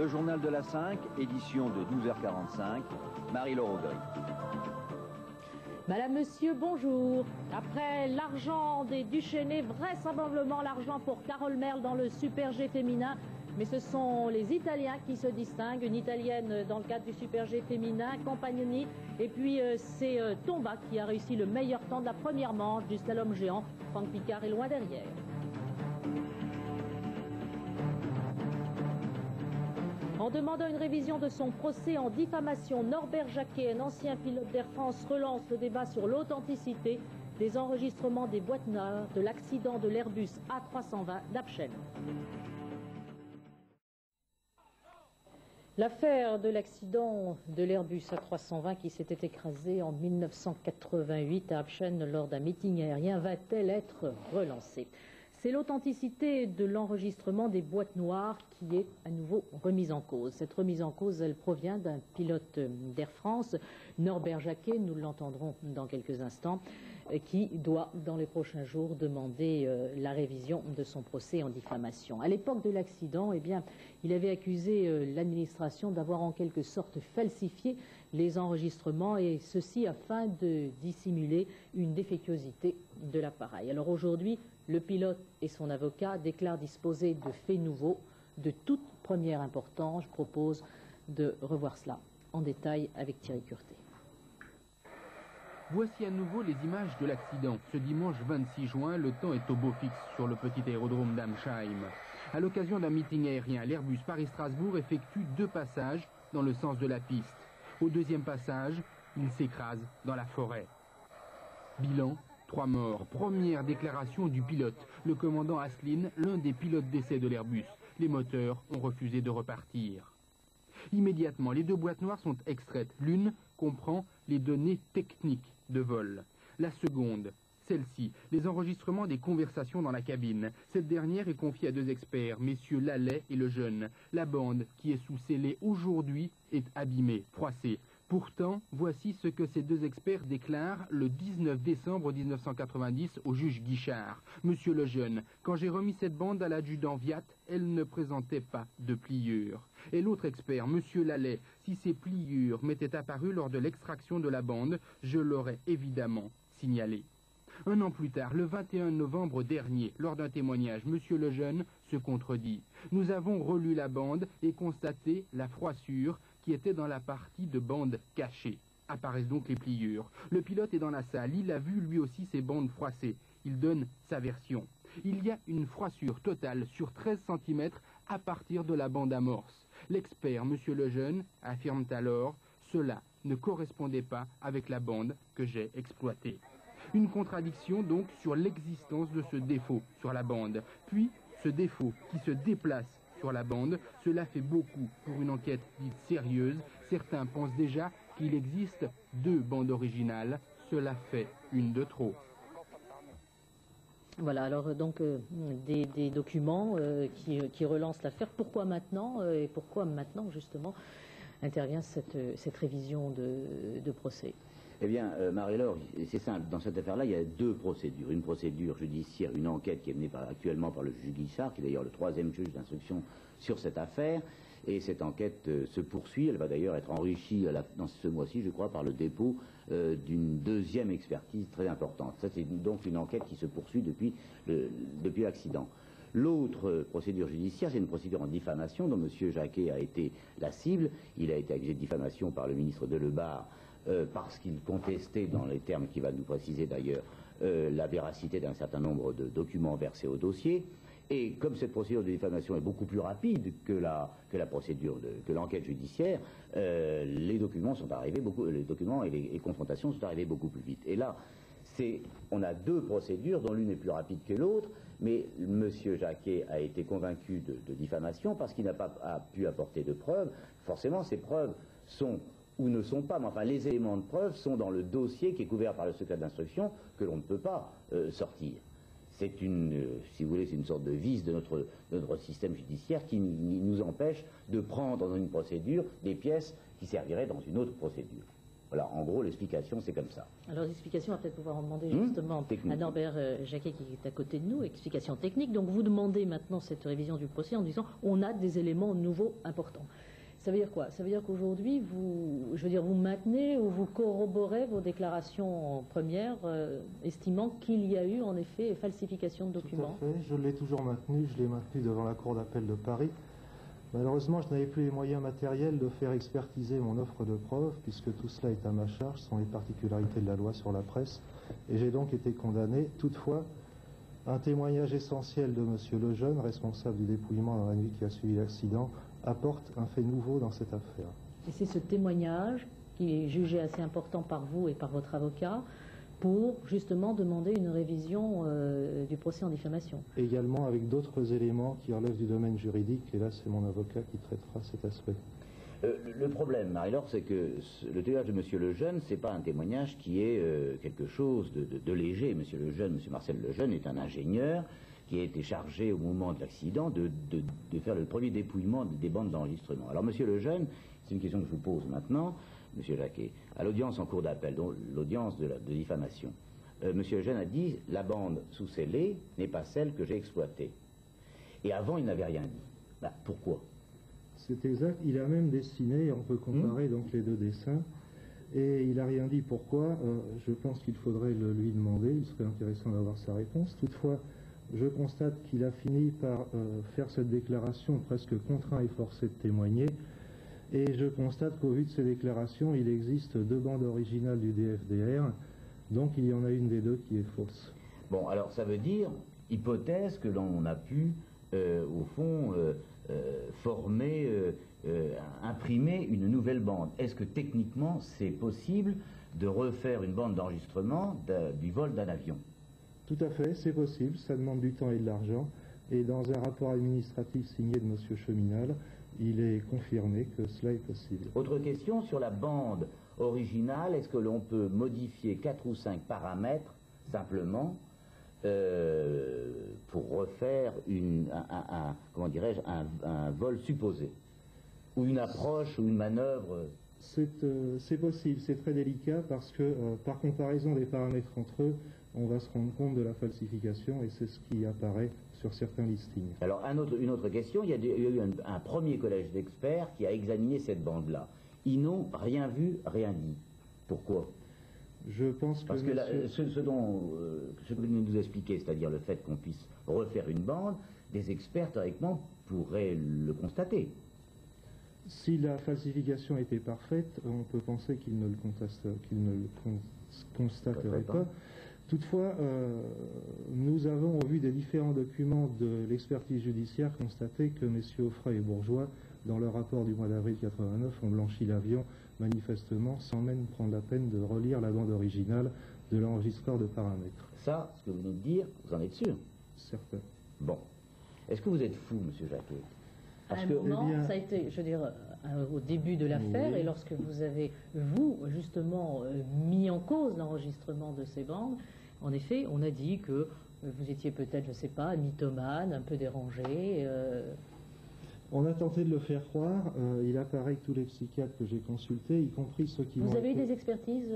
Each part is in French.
le journal de la 5, édition de 12h45, Marie-Laure Augry. Madame, Monsieur, bonjour. Après l'argent des Duchesnay, vraisemblablement l'argent pour Carole Merle dans le Super G féminin, mais ce sont les Italiens qui se distinguent. Une Italienne dans le cadre du Super G féminin, Compagnoni, et puis c'est Tomba qui a réussi le meilleur temps de la première manche du slalom géant. Franck Picard est loin derrière. En demandant une révision de son procès en diffamation, Norbert Jacquet, un ancien pilote d'Air France, relance le débat sur l'authenticité des enregistrements des boîtes noires de l'accident de l'Airbus A320 d'Apchen. L'affaire de l'accident de l'Airbus A320 qui s'était écrasé en 1988 à Apchen lors d'un meeting aérien va-t-elle être relancée ? C'est l'authenticité de l'enregistrement des boîtes noires qui est à nouveau remise en cause. Cette remise en cause, elle provient d'un pilote d'Air France, Norbert Jacquet, nous l'entendrons dans quelques instants, qui doit dans les prochains jours demander la révision de son procès en diffamation. À l'époque de l'accident, eh bien, il avait accusé l'administration d'avoir en quelque sorte falsifié les enregistrements, et ceci afin de dissimuler une défectuosité de l'appareil. Alors aujourd'hui, le pilote et son avocat déclarent disposer de faits nouveaux de toute première importance. Je propose de revoir cela en détail avec Thierry Curté. Voici à nouveau les images de l'accident. Ce dimanche 26 juin, le temps est au beau fixe sur le petit aérodrome d'Amsheim. À l'occasion d'un meeting aérien, l'Airbus Paris-Strasbourg effectue 2 passages dans le sens de la piste. Au deuxième passage, il s'écrase dans la forêt. Bilan, 3 morts. Première déclaration du pilote, le commandant Asselin, l'un des pilotes d'essai de l'Airbus. Les moteurs ont refusé de repartir. Immédiatement, les 2 boîtes noires sont extraites. L'une comprend les données techniques de vol. La seconde, celle-ci, les enregistrements des conversations dans la cabine. Cette dernière est confiée à 2 experts, messieurs Lallet et Lejeune. La bande, qui est sous scellé aujourd'hui, est abîmée, froissée. Pourtant, voici ce que ces 2 experts déclarent le 19 décembre 1990 au juge Guichard. Monsieur Lejeune, quand j'ai remis cette bande à l'adjudant Viat, elle ne présentait pas de pliures. Et l'autre expert, monsieur Lallet, si ces pliures m'étaient apparues lors de l'extraction de la bande, je l'aurais évidemment signalé. 1 an plus tard, le 21 novembre dernier, lors d'un témoignage, monsieur Lejeune se contredit. Nous avons relu la bande et constaté la froissure qui était dans la partie de bande cachée. Apparaissent donc les pliures. Le pilote est dans la salle, il a vu lui aussi ces bandes froissées. Il donne sa version. Il y a une froissure totale sur 13 cm à partir de la bande amorce. L'expert, monsieur Lejeune, affirme alors, cela ne correspondait pas avec la bande que j'ai exploitée. Une contradiction donc sur l'existence de ce défaut sur la bande. Puis, ce défaut qui se déplace sur la bande, cela fait beaucoup pour une enquête dite sérieuse. Certains pensent déjà qu'il existe 2 bandes originales. Cela fait une de trop. Voilà, alors donc des documents qui relancent l'affaire. Pourquoi maintenant et pourquoi maintenant justement intervient cette révision de procès? Eh bien, Marie-Laure, c'est simple. Dans cette affaire-là, il y a 2 procédures. Une procédure judiciaire, une enquête qui est menée actuellement par le juge Guichard, qui est d'ailleurs le 3e juge d'instruction sur cette affaire. Et cette enquête se poursuit. Elle va d'ailleurs être enrichie dans ce mois-ci, je crois, par le dépôt d'une 2e expertise très importante. Ça, c'est donc une enquête qui se poursuit depuis l'accident. L'autre procédure judiciaire, c'est une procédure en diffamation dont M. Jacquet a été la cible. Il a été accusé de diffamation par le ministre Delebarre parce qu'il contestait, dans les termes qu'il va nous préciser d'ailleurs, la véracité d'un certain nombre de documents versés au dossier. Et comme cette procédure de diffamation est beaucoup plus rapide que l'enquête judiciaire, les documents sont arrivés les documents et les confrontations sont arrivés beaucoup plus vite. Et là, on a 2 procédures, dont l'une est plus rapide que l'autre, mais M. Jacquet a été convaincu de diffamation parce qu'il n'a pas pu apporter de preuves. Forcément, ces preuves sont ou ne sont pas, mais enfin les éléments de preuve sont dans le dossier qui est couvert par le secret d'instruction que l'on ne peut pas sortir. C'est si vous voulez, c'est une sorte de vice de notre système judiciaire qui nous empêche de prendre dans une procédure des pièces qui serviraient dans une autre procédure. Voilà, en gros, l'explication, c'est comme ça. Alors, l'explication, on va peut-être pouvoir en demander justement à Norbert Jacquet qui est à côté de nous, explication technique. Donc, vous demandez maintenant cette révision du procès en disant on a des éléments nouveaux importants. Ça veut dire quoi? Ça veut dire qu'aujourd'hui, vous maintenez ou vous corroborez vos déclarations premières, estimant qu'il y a eu en effet falsification de documents. Tout à fait, je l'ai toujours maintenu, je l'ai maintenu devant la Cour d'appel de Paris. Malheureusement, je n'avais plus les moyens matériels de faire expertiser mon offre de preuve, puisque tout cela est à ma charge, ce sont les particularités de la loi sur la presse, et j'ai donc été condamné. Toutefois, un témoignage essentiel de M. Lejeune, responsable du dépouillement dans la nuit qui a suivi l'accident, apporte un fait nouveau dans cette affaire. Et c'est ce témoignage qui est jugé assez important par vous et par votre avocat pour justement demander une révision du procès en diffamation. Également avec d'autres éléments qui relèvent du domaine juridique, et là c'est mon avocat qui traitera cet aspect. Le problème, Marie-Laure, c'est que le témoignage de M. Lejeune, c'est pas un témoignage qui est quelque chose de léger. M. Lejeune, M. Marcel Lejeune est un ingénieur qui a été chargé au moment de l'accident de faire le premier dépouillement des bandes d'enregistrement. Alors M. Lejeune, c'est une question que je vous pose maintenant, M. Jacquet, à l'audience en cour d'appel, donc l'audience de diffamation, M. Lejeune a dit « la bande sous scellée n'est pas celle que j'ai exploitée ». Et avant, il n'avait rien dit. Ben, pourquoi? C'est exact, il a même dessiné, on peut comparer donc les deux dessins, et il n'a rien dit pourquoi. Je pense qu'il faudrait le lui demander, il serait intéressant d'avoir sa réponse. Toutefois, je constate qu'il a fini par faire cette déclaration presque contraint et forcé de témoigner, et je constate qu'au vu de ces déclarations, il existe deux bandes originales du DFDR, donc il y en a une des deux qui est fausse. Bon, alors ça veut dire, hypothèse que l'on a pu, au fond, former, imprimer une nouvelle bande. Est-ce que techniquement c'est possible de refaire une bande d'enregistrement du vol d'un avion? Tout à fait, c'est possible, ça demande du temps et de l'argent, et dans un rapport administratif signé de M. Cheminal, il est confirmé que cela est possible. Autre question sur la bande originale, est-ce que l'on peut modifier 4 ou 5 paramètres simplement pour refaire comment dirais-je, un vol supposé, ou une approche ou une manœuvre? C'est possible, c'est très délicat parce que par comparaison des paramètres entre eux, on va se rendre compte de la falsification, et c'est ce qui apparaît sur certains listings. Alors une autre question, il y a eu un premier collège d'experts qui a examiné cette bande-là. Ils n'ont rien vu, rien dit. Pourquoi? Je pense que... Parce que ce que vous venez de nous expliquer, c'est-à-dire le fait qu'on puisse refaire une bande, des experts théoriquement pourraient le constater. Si la falsification était parfaite, on peut penser qu'ils ne le constateraient pas. Toutefois, nous avons, au vu des différents documents de l'expertise judiciaire, constaté que M. Offray et Bourgeois, dans leur rapport du mois d'avril 89, ont blanchi l'avion manifestement sans même prendre la peine de relire la bande originale de l'enregistreur de paramètres. Ça, ce que vous venez de dire, vous en êtes sûr? Certain. Bon. Est-ce que vous êtes fou, M. Jacquet? Parce que, ça a été, je veux dire, au début de l'affaire, oui. Et lorsque vous avez, vous, justement, mis en cause l'enregistrement de ces bandes, en effet, on a dit que vous étiez peut-être, je ne sais pas, mythomane, un peu dérangé. On a tenté de le faire croire. Il apparaît que tous les psychiatres que j'ai consultés, y compris ceux qui m'ont... Vous avez eu des expertises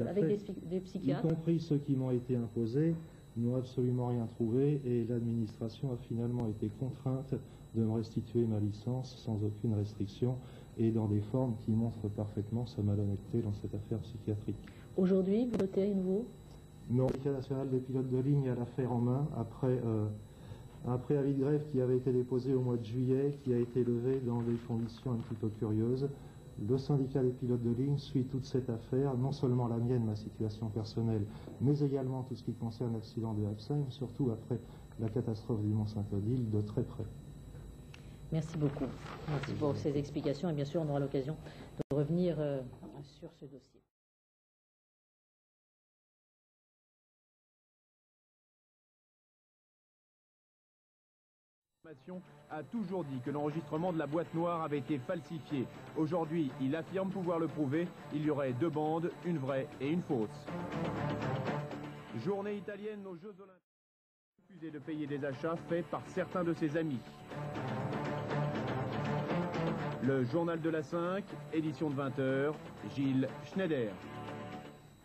avec des psychiatres? Y compris ceux qui m'ont été imposés, n'ont absolument rien trouvé, et l'administration a finalement été contrainte de me restituer ma licence sans aucune restriction, et dans des formes qui montrent parfaitement sa malhonnêteté dans cette affaire psychiatrique. Aujourd'hui, vous votez à nouveau? Non, le syndicat national des pilotes de ligne a l'affaire en main après un préavis de grève qui avait été déposé au mois de juillet, qui a été levé dans des conditions un petit peu curieuses. Le syndicat des pilotes de ligne suit toute cette affaire, non seulement la mienne, ma situation personnelle, mais également tout ce qui concerne l'accident de Absheim, surtout après la catastrophe du Mont-Saint-Odile, de très près. Merci beaucoup. Merci pour ces explications, et bien sûr on aura l'occasion de revenir sur ce dossier. A toujours dit que l'enregistrement de la boîte noire avait été falsifié. Aujourd'hui, il affirme pouvoir le prouver. Il y aurait deux bandes, une vraie et une fausse. Journée italienne aux Jeux Olympiques. Refusé de payer des achats faits par certains de ses amis. Le journal de la 5, édition de 20h, Gilles Schneider.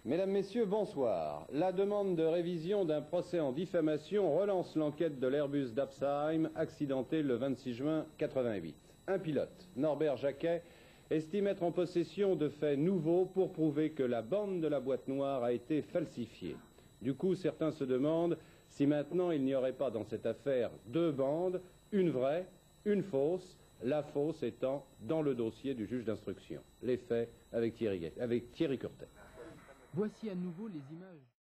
Mesdames, Messieurs, bonsoir. La demande de révision d'un procès en diffamation relance l'enquête de l'Airbus d'Apsheim, accidenté le 26 juin 88. Un pilote, Norbert Jacquet, estime être en possession de faits nouveaux pour prouver que la bande de la boîte noire a été falsifiée. Du coup, certains se demandent si maintenant il n'y aurait pas dans cette affaire deux bandes, une vraie, une fausse, la fausse étant dans le dossier du juge d'instruction. Les faits avec Thierry Curtet. Voici à nouveau les images.